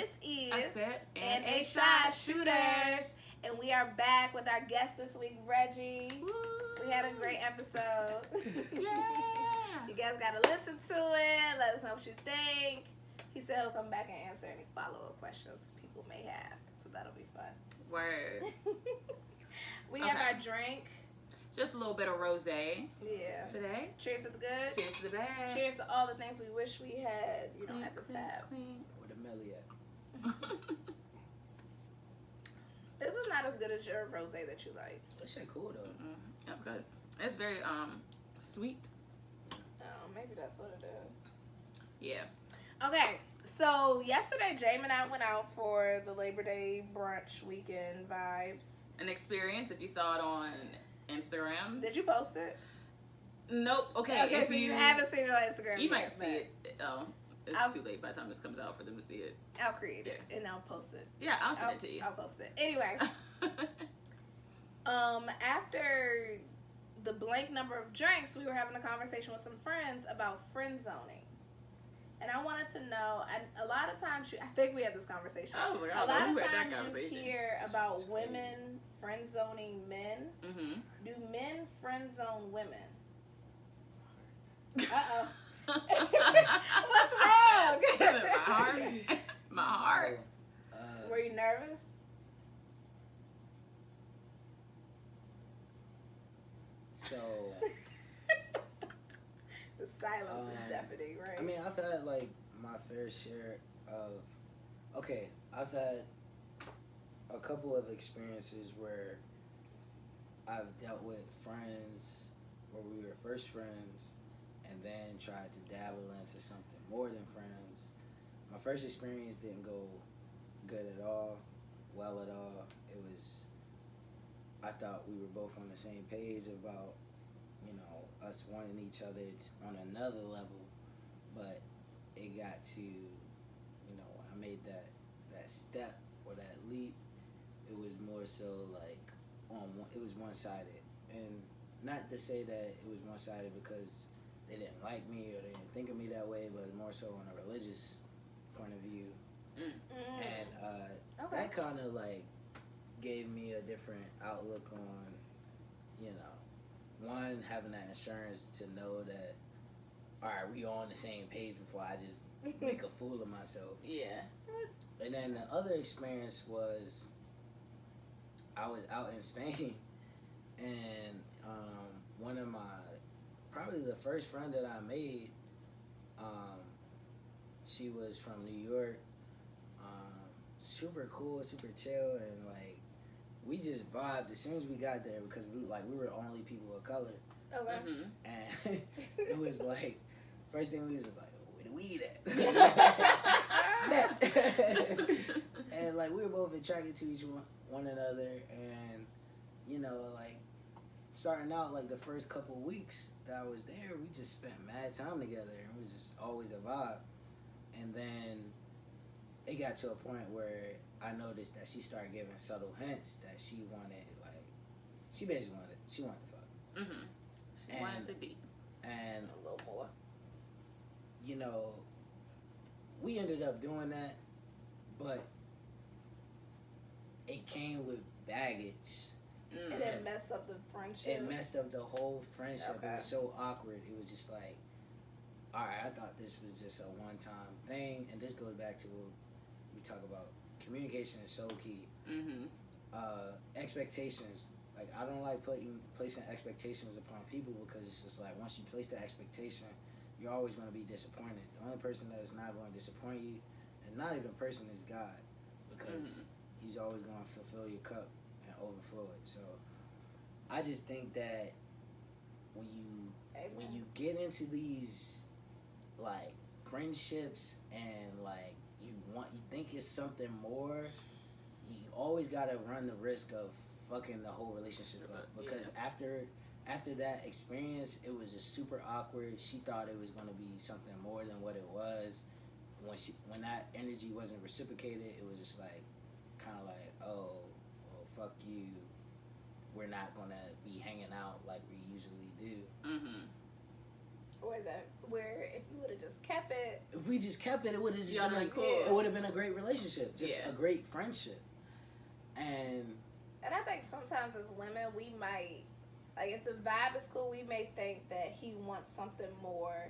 This is a set and a shot shooters, and we are back with our guest this week, Reggie. Woo. We had a great episode. Yeah. You guys gotta listen to it. Let us know what you think. He said he'll come back and answer any follow-up questions people may have, so that'll be fun. Word. We have our drink. Just a little bit of rosé. Yeah. Today. Cheers to the good. Cheers to the bad. Cheers to all the things we wish we had. You don't have to tap. Where the Melly at? This is not as good as your rosé that you like. That shit cool though. Mm-mm. That's good. It's very sweet. Oh, maybe that's what it is. Yeah. Okay, so yesterday, Jamie and I went out for the Labor Day brunch weekend vibes. An experience if you saw it on Instagram. Did you post it? Nope. Okay. Okay, so you haven't seen it on Instagram. You yet, might see it. Oh, it's too late by the time this comes out for them to see it. I'll create it and I'll post it. Yeah, I'll send it to you. I'll post it. Anyway, after the blank number of drinks, we were having a conversation with some friends about friend zoning. And I wanted to know, a lot of times, I think we had this conversation. I was like, a lot of times you hear about women friend zoning men. Mm-hmm. Do men friend zone women? Uh-oh. What's wrong? My heart. My heart. Were you nervous? So the silence is deafening, right? I mean, I've had like my fair share of. Okay, I've had a couple of experiences where I've dealt with friends where we were first friends and then tried to dabble into something more than friends. My first experience didn't go good at all, well at all. It was, I thought we were both on the same page about, you know, us wanting each other on another level, but it got to, you know, when I made that step or that leap, it was more so like it was one-sided. And not to say that it was one-sided because they didn't like me or they didn't think of me that way, but more so on a religious point of view. And that kind of like gave me a different outlook on, you know, one, having that insurance to know that, all right, we on the same page before I just make a fool of myself. Yeah. And then the other experience was I was out in Spain and one of my, probably the first friend that I made, she was from New York, super cool, super chill, and like we just vibed as soon as we got there because we were the only people of color. Okay. Mm-hmm. And it was like, first thing we was just like, oh, where the weed at? And like we were both attracted to one another, and you know, like starting out like the first couple weeks that I was there, we just spent mad time together, and it was just always a vibe. And then it got to a point where I noticed that she started giving subtle hints that she wanted, like, she basically wanted to fuck. Mm-hmm. She wanted to be. And a little more. You know, we ended up doing that, but it came with baggage. And it messed up the friendship. It messed up the whole friendship. Okay. It was so awkward. It was just like, all right, I thought this was just a one-time thing, and this goes back to what we talk about. Communication is so key. Mm-hmm. Expectations. Like, I don't like placing expectations upon people because it's just like once you place the expectation, you're always going to be disappointed. The only person that is not going to disappoint you, and not even person, is God, because He's always going to fulfill your cup and overflow it. So I just think that when you get into these like friendships and like you think it's something more, you always gotta run the risk of fucking the whole relationship up, because after that experience, it was just super awkward. She thought it was gonna be something more than what it was. When that energy wasn't reciprocated, it was just like kind of like, oh, well, fuck you, we're not gonna be hanging out like we usually do. Mm-hmm. or is that where if you would have just kept it? If we just kept it, it would have just Y'all been been cool. cool. It would have been a great relationship, just Yeah. a great friendship. And I think sometimes as women, we might, like, if the vibe is cool, we may think that he wants something more.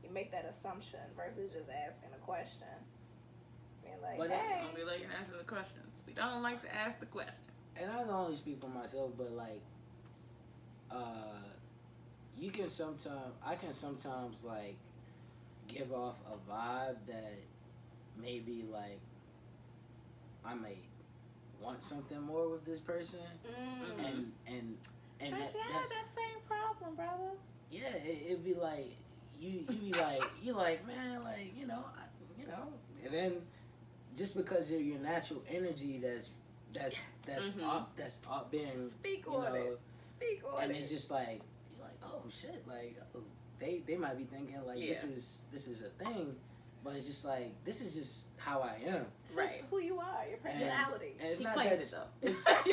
You make that assumption versus just asking a question. Being like, But hey. Don't be like and answer the questions. We don't like to ask the question. and I can only speak for myself, but like, I can sometimes like give off a vibe that maybe like I may want something more with this person, and Reggie, I had that's that same problem, brother. yeah, it'd be like you be like you like man like you know, and then just because of your natural energy that's up being Speak you on know, it. Speak on and it. it's just like you're like oh shit like oh, they might be thinking like this is a thing, but it's just like this is just how I am. Just Right. who you are, your personality. And it's He not claims that it though.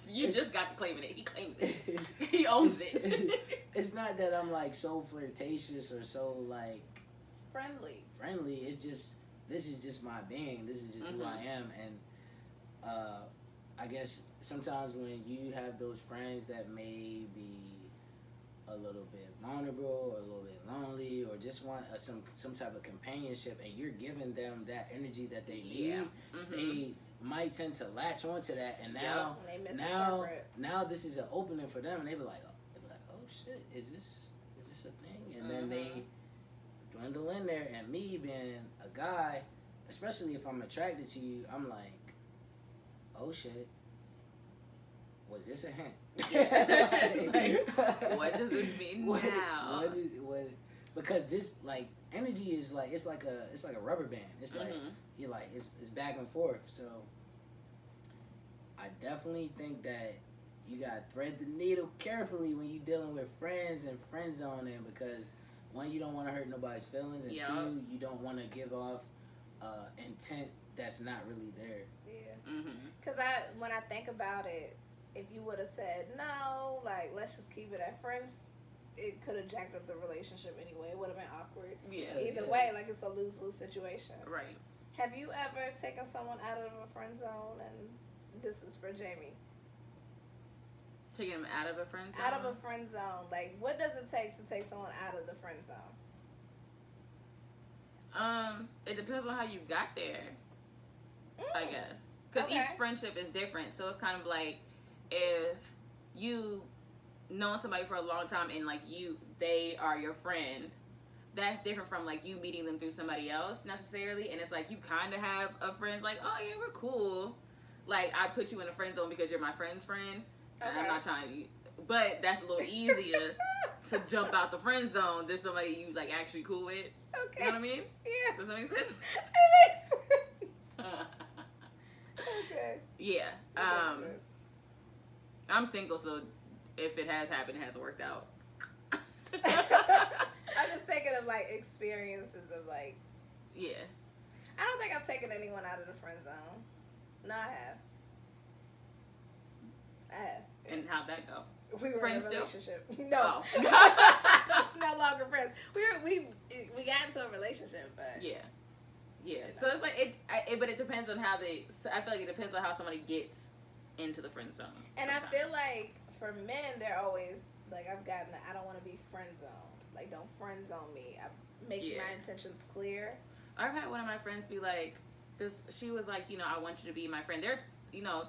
You it's- just got to claiming it. He claims it. He owns it. It's not that I'm like so flirtatious or so like It's friendly. friendly. It's just this is just my being. This is just who I am, and I guess sometimes when you have those friends that may be a little bit vulnerable or a little bit lonely or just want some type of companionship, and you're giving them that energy that they need, they might tend to latch onto that, and now And they misinterpret. now this is an opening for them, and they be like, oh shit, is this a thing? And then they dwindle in there, and me being a guy, especially if I'm attracted to you, I'm like, oh shit, was this a hint? Like, what does this mean now? Because this like energy is like it's like a rubber band. It's like you're like it's back and forth. So I definitely think that you gotta thread the needle carefully when you're dealing with friends and friend zoning, because one, you don't want to hurt nobody's feelings, and two, you don't want to give off intent that's not really there. Yeah. Because when I think about it, if you would have said no, like let's just keep it at friends, it could have jacked up the relationship anyway. It would have been awkward. Yeah. Either way, like it's a lose-lose situation. Right. Have you ever taken someone out of a friend zone? And this is for Jamie. Taking him out of a friend zone? Out of a friend zone. Like, what does it take to take someone out of the friend zone? It depends on how you got there, I guess. Because each friendship is different. So it's kind of like if you known somebody for a long time and like they are your friend, that's different from like you meeting them through somebody else necessarily. And it's like you kind of have a friend like, oh yeah, we're cool. Like I put you in a friend zone because you're my friend's friend. And I'm not trying to, but that's a little easier to jump out the friend zone than somebody you like actually cool with. Okay. You know what I mean? Yeah. Does that make sense? It makes sense. Okay. Yeah. That makes sense. I'm single, so if it has happened, it hasn't worked out. I'm just thinking of like experiences of like. Yeah. I don't think I've taken anyone out of the friend zone. No, I have. And how'd that go? We were Friends in a still? relationship. No. Oh. No longer friends. We got into a relationship, but Yeah. Yeah. So it's like but it depends on how I feel like it depends on how somebody gets into the friend zone. and sometimes. I feel like for men, they're always like, I've gotten I don't want to be friend zoned. Like, don't friend zone me. I make my intentions clear. I've had one of my friends be like, she was like, I want you to be my friend. They're,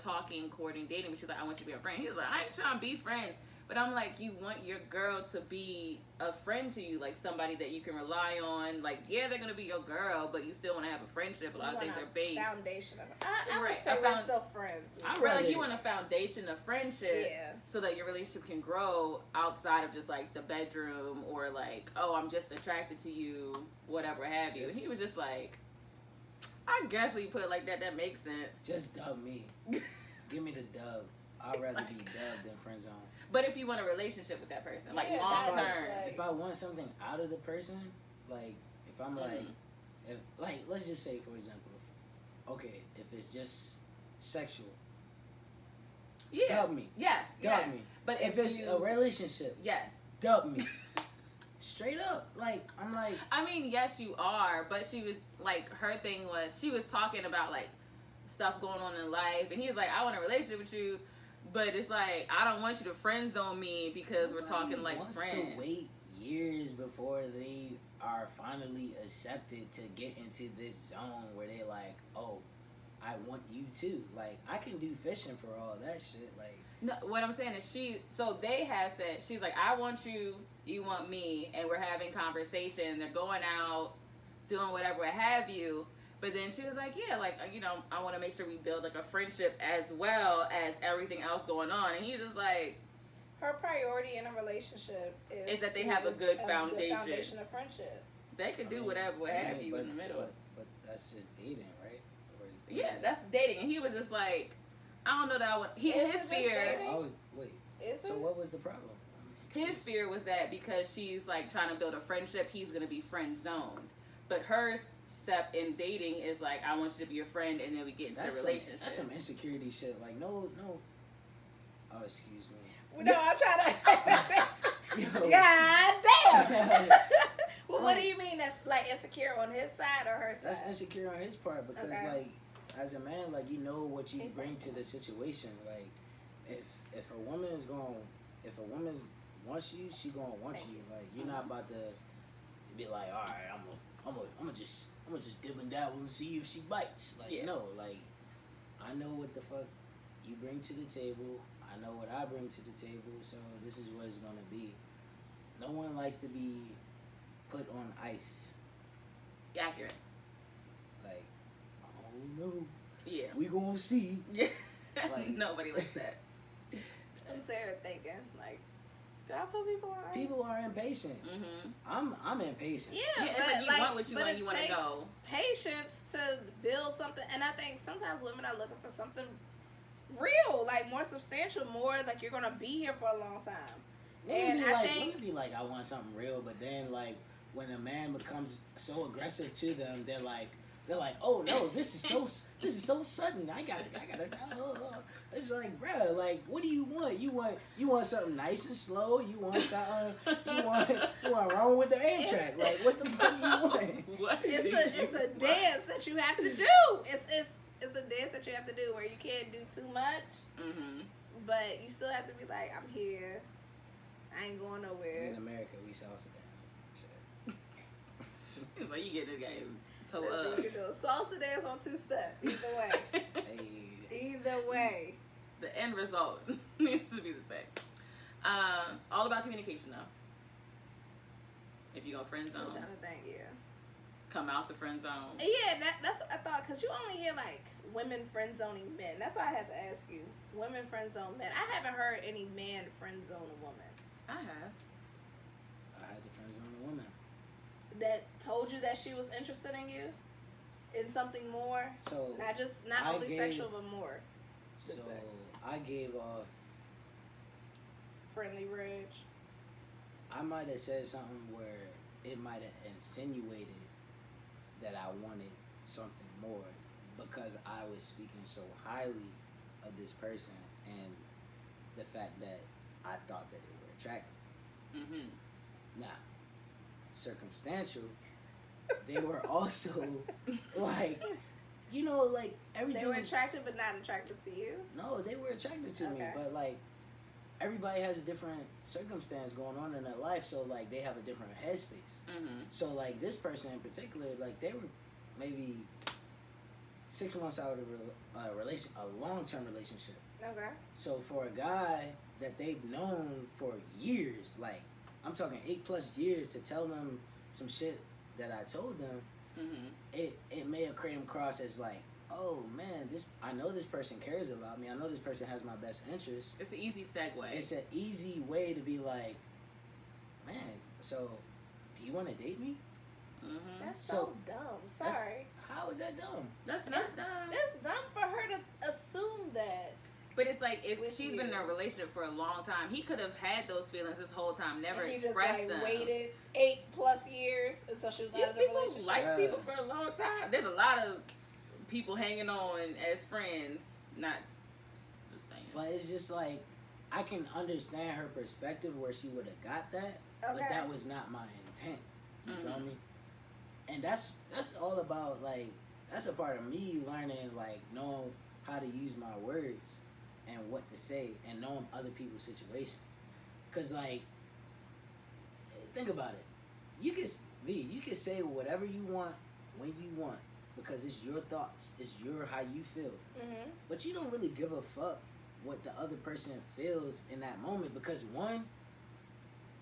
talking, courting, dating, but she's like, I want you to be a friend. He was like, I ain't trying to be friends. But I'm like, you want your girl to be a friend to you, like somebody that you can rely on. Like, yeah, they're going to be your girl, but you still want to have a friendship. A lot of things are based. Foundation of I would say we're still friends. I feel like you want a foundation of friendship so that your relationship can grow outside of just like the bedroom or like, oh, I'm just attracted to you, whatever have you. And he was just like, I guess when you put it like that, that makes sense. Just dub me. Give me the dub. I'd rather be dubbed than friend zone. But if you want a relationship with that person, like long term. If I want something out of the person, like if I'm like, let's just say for example, if it's just sexual, dub me. Yes. Dub me. But if it's a relationship, yes, dub me. Straight up, like like, I mean, yes, you are, but she was like, her thing was she was talking about like stuff going on in life, and he was like, I want a relationship with you, but it's like I don't want you to friend zone me because we're talking like wants friends. to wait years before they are finally accepted to get into this zone where they like, oh, I want you too. Like, I can do fishing for all that shit. Like, No, what I'm saying is so they had said, she's like, I want you, you want me, and we're having conversation. They're going out, doing whatever, what have you. But then she was like, yeah, like, you know, I want to make sure we build like a friendship as well as everything else going on. And he just like, her priority in a relationship is that they have a good foundation. foundation of friendship. They could do whatever, what have you in the middle. But that's just dating, right? Yeah, that's dating. And he was just like, I don't know that I would. His fear. Oh, wait. So what was the problem? His fear was that because she's like trying to build a friendship, he's gonna be friend zoned. But her step in dating is like, I want you to be a friend, and then we get into a relationship. That's some insecurity shit. Like, no. Oh, excuse me. No, I'm trying to. Yo. God damn. Well, what do you mean? That's like insecure on his side or her side? That's insecure on his part because, like, as a man, like, you know what you bring to the situation. Like, if a woman wants you, she gonna want you. Like, you're not about to be like, all right, I'm gonna just dip and dabble and see if she bites. Like, no, like, I know what the fuck you bring to the table. I know what I bring to the table. So this is what it's gonna be. No one likes to be put on ice. Accurate. Like, I don't know. Yeah. We gonna see. Yeah. Like, nobody likes that. I'm Sarah thinking, like, do I put people on ice? People are impatient. Mm-hmm. I'm impatient. Yeah, it's but like you want what you want, it you want to takes go. patience to build something, and I think sometimes women are looking for something real, like more substantial, more like you're gonna be here for a long time. Women be like, I want something real, but then like when a man becomes so aggressive to them, they're like, oh no, this is so sudden. I gotta. It's like, bruh, like, what do you want? You want something nice and slow. You want something. You want wrong with the Amtrak. Like, what the fuck do you want? What? It's a dance that you have to do. It's a dance that you have to do where you can't do too much, but you still have to be like, I'm here. I ain't going nowhere. In America, we salsa dance. It's like, you get this game toe That's up. what you do. Salsa dance on 2-step. Either way. Hey. Either way. The end result needs to be the same. All about communication, though. If you're going to friend zone, I'm trying to think, come out the friend zone. Yeah, that's what I thought, because you only hear, like, women friend zoning men. That's why I had to ask you. Women friend zone men. I haven't heard any man friend zone a woman. I have. I had to friend zone a woman That told you that she was interested in you? In something more? So Not only sexual, but more. So sex. I gave off. Friendly Reg. I might have said something where it might have insinuated that I wanted something more because I was speaking so highly of this person and the fact that I thought that they were attractive. Now, circumstantial, they were also like, you know, like everything. They were attractive, but not attractive to you? No, they were attractive to me, but like everybody has a different circumstance going on in their life, so like they have a different headspace. So like this person in particular, like they were maybe 6 months out of a long-term relationship. Okay. So for a guy that they've known for years, like I'm talking 8+ years, to tell them some shit that I told them, it may have come across as like, oh man, I know this person cares about me. I know this person has my best interest. It's an easy segue. It's an easy way to be like, man, so do you want to date me? That's so dumb. Sorry. How is that dumb? That's dumb. It's dumb for her to assume that. But it's like, if With she's you. been in a relationship for a long time, he could have had those feelings this whole time, never And he expressed just like them. waited 8+ years until she was out of the People relationship. like people for a long time. There's a lot of people hanging on as friends, not just saying. But it's just like, I can understand her perspective where she would have got that, but Okay. that was not my intent. You feel me? And that's all about, like, that's a part of me learning, like, knowing how to use my words and what to say and knowing other people's situations. Because, like, think about it. You can say whatever you want when you want because it's your thoughts. It's how you feel. Mm-hmm. But you don't really give a fuck what the other person feels in that moment because, one,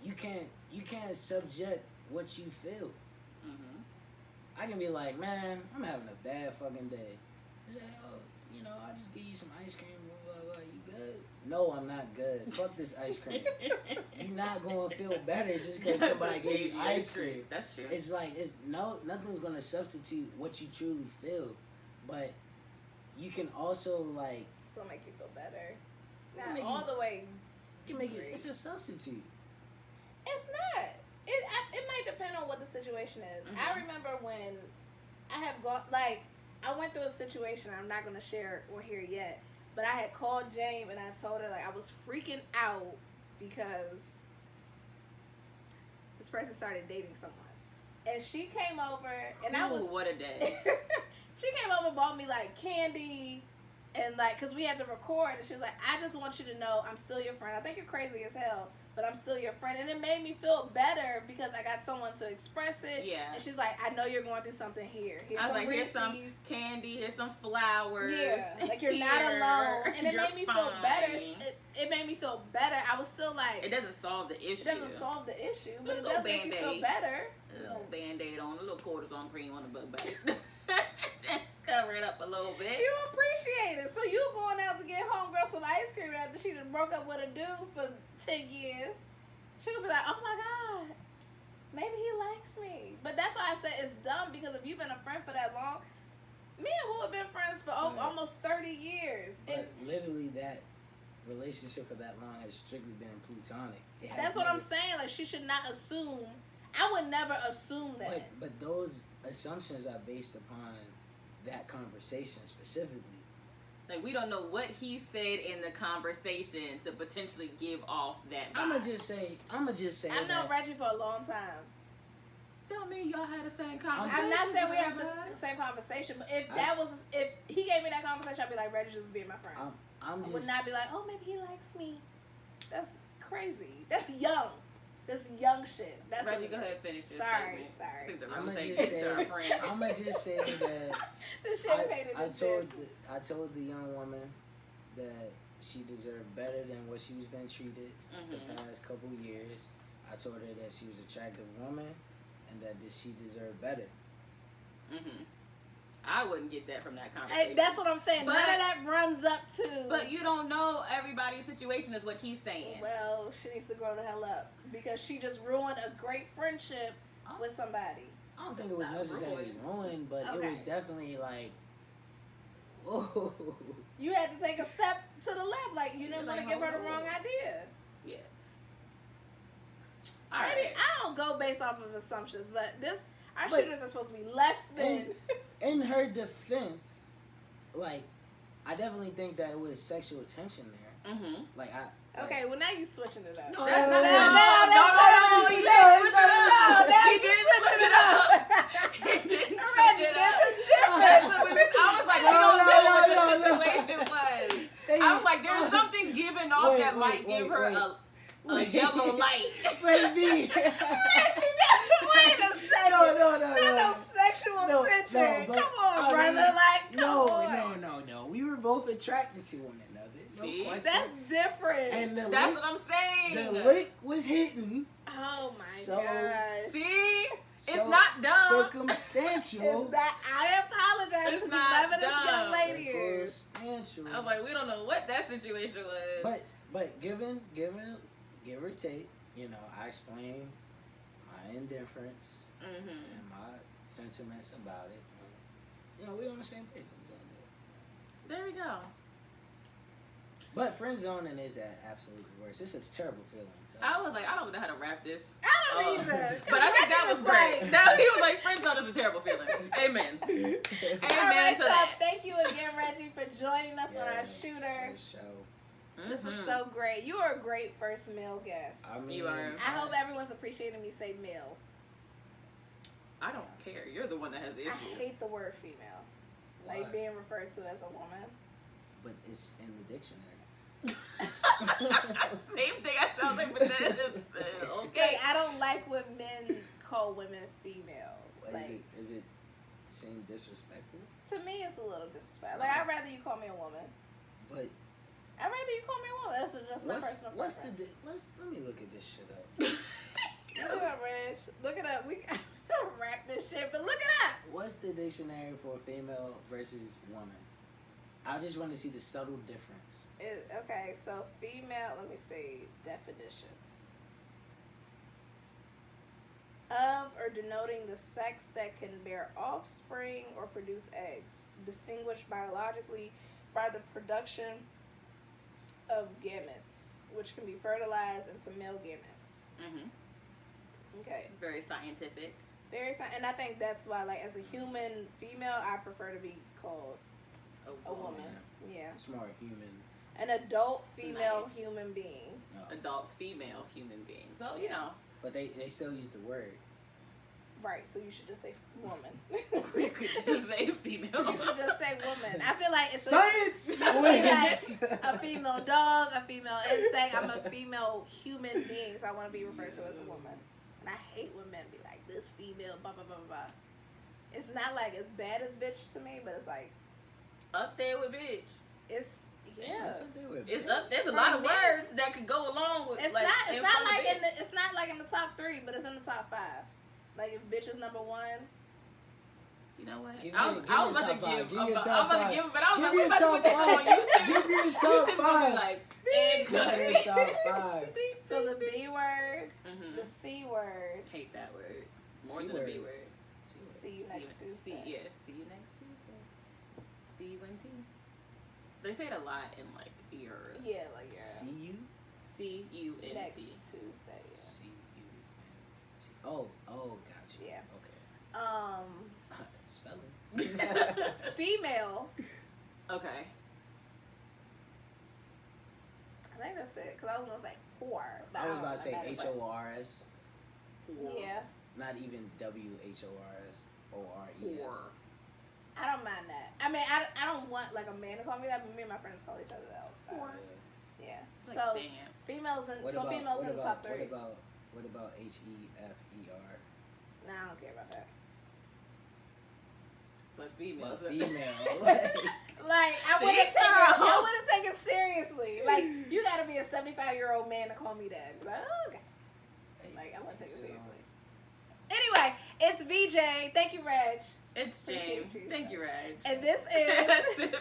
you can't subject what you feel. Mm-hmm. I can be like, man, I'm having a bad fucking day. I say, oh, you know, I'll just give you some ice cream. Blah, blah, blah. You good? No, I'm not good. Fuck this ice cream. You're not gonna feel better just because somebody gave you ice cream. That's true. It's like nothing's gonna substitute what you truly feel, but you can also like. It's gonna make you feel better. It'll Not make all you- the way. You can make it. It's a substitute. It's not. It might depend on what the situation is. Mhm. I remember when I have gone, like, I went through a situation I'm not going to share on here yet, but I had called Jane and I told her, like, I was freaking out because this person started dating someone. And she came over, and I was... what a day. She came over and bought me, like, candy, and, like, because we had to record, and she was like, I just want you to know I'm still your friend. I think you're crazy as hell, but I'm still your friend. And it made me feel better because I got someone to express it. Yeah. And she's like, I know you're going through something here. Here's I was some like, here's some Reese's. candy, here's some flowers. Yeah, like you're not Here, alone. And it you're made me feel better. fine. It made me feel better. I was still like... It doesn't solve the issue. It doesn't solve the issue, but A it little does make you feel Band-Aid. better. A little Band-Aid on, a little cortisone cream on the butt back. Just cover it up a little bit. You appreciate it. So you going out to get homegirl some ice cream after she done broke up with a dude for 10 years. She'll be like, oh my God, maybe he likes me. But that's why I said it's dumb because if you've been a friend for that long, me and Will have been friends for almost 30 years. And But literally, that relationship for that long has strictly been platonic. It has that's what I'm never- saying. Like, she should not assume. I would never assume that. But those assumptions are based upon that conversation specifically. Like, we don't know what he said in the conversation to potentially give off that vibe. I'ma just say I've known that Reggie for a long time. Don't mean y'all had the same conversation. I'm not saying we have about the it. same conversation, but if he gave me that conversation, I'd be like, Reggie just being my friend. I'm I just would not be like, oh, maybe he likes me. That's crazy. That's young. That's young shit. That's Reggie, what go it ahead is. and finish your Sorry. statement. I think the I'ma conversation just is our friend. I'ma just say that The champagne in I the gym. told the young woman that she deserved better than what she was being treated the past couple years. I told her that she was an attractive woman and that she deserved better. I wouldn't get that from that conversation. Hey, that's what I'm saying. But- None of that runs up to. But you don't know everybody's situation is what he's saying. Well, she needs to grow the hell up because she just ruined a great friendship with somebody. I don't think it was Not necessarily ruined, but it was definitely like, whoa. You had to take a step to the left. Like, you didn't want to give her the wrong idea. Yeah. Maybe I don't go based off of assumptions, but our But- shooters are supposed to be less than. In her defense, like, I definitely think that it was sexual tension there. Like, Okay, well now you switching it up. No, That's no, not- no, no, he that's didn't not- switch it up. now He you didn't switching switch it up. He didn't switch Reggie, it there's up. a difference. I was like, No, we don't no, know what no, the no. situation was. I was like, there's something giving off that might give her a yellow light. Baby. Wait a second. No. There's no sexual No, tension. but Come on, I mean, brother. Like, come on. No. We were both attracted to one another. No See? question. That's different. And That's what I'm saying. the lick was hitting. Oh my So- god. See? It's So not dumb. Circumstantial. Is that I apologize It's to not whoever this young dumb. lady is. Circumstantial. I was like, we don't know what that situation was. But given give or take, I explained my indifference and my sentiments about it. We on the same page. There we go. But friend zoning is absolutely worse. It's a terrible feeling. I was like, I don't know how to wrap this. I don't either. But I think that was great. Like, That, he was like, friend zone is a terrible feeling. Amen. all Amen right, to y'all. that. Thank you again, Reggie, for joining us on our shooter. This was so great. You are a great first male guest. I mean, You are. I hope everyone's appreciating me say male. I don't care. You're the one that has the I issue. hate the word female. Like Why? being referred to as a woman. But it's in the dictionary. Same thing. I sound like, but that is okay. Like, I don't like when men call women females. Like, Is it seem disrespectful? to me, it's a little disrespectful. Like, I'd rather you call me a woman. But I'd rather you call me a woman. That's just my personal preference. let me look at this shit up. Look it up, Reg. Look it up. We gotta wrap this shit, but look it up. What's the dictionary for female versus woman? I just want to see the subtle difference. Okay, so female, let me see, definition. Of or denoting the sex that can bear offspring or produce eggs, distinguished biologically by the production of gametes, which can be fertilized into male gametes. Mm-hmm. Okay. Very scientific. And I think that's why, like, as a human female, I prefer to be called a woman. Yeah. Smart human. An adult female Nice. human being. Adult female human being. So, you know. But they still use the word. Right, so you should just say woman. You could just say female. You should just say woman. I feel like it's Science I feel wins. like a female dog, a female insect. I'm a female human being, so I want to be referred to as a woman. And I hate when men be like, this female, blah, blah, blah, blah, blah. It's not like as bad as bitch to me, but it's like, Up there with bitch. it's, yeah. That's what they were. It's up. There's a For lot of me, words that could go along with. It's like, not. It's in not front of like in bitch. the. It's not like in the top 3, but it's in the top 5. Like if bitch is number 1. You know what? Give I me was your about to top five. give. Give I'm me your about top to five. give it, but I was Give like, me we your about to top put this five. on YouTube. Give me your YouTube's top gonna be five. like, Give me your top 5. So the B word, Mhm. the C word. Hate that word more C than word. the B word. See you next Tuesday. See you next Tuesday. See you in tea. They say it a lot in like Europe. Yeah, like yeah. See you. CUNT. Next Tuesday. Yeah. C-U-N-T. Oh, got you. Yeah. Okay. Spelling. Female. Okay. I think that's it. Cause I was gonna say whore. but I was don't about to say know. That is like- H-O-R-S. Yeah. Not even W-H-O-R-S. O-R-E-S. Whore. I don't mind that. I mean, I don't want like a man to call me that, but me and my friends call each other that. all the time. Yeah. Like So saying. females in What females in the top 3. What about H-E-F-E-R? Nah, I don't care about that. But females. But female. Like I See, wouldn't take it. girl. I wouldn't take it seriously. Like you got to be a 75-year-old man to call me that. Like, oh, okay. Like I wouldn't take it seriously. Anyway, it's VJ. Thank you, Reg. It's Appreciate James. you. Thank you, Reg. And this is That's it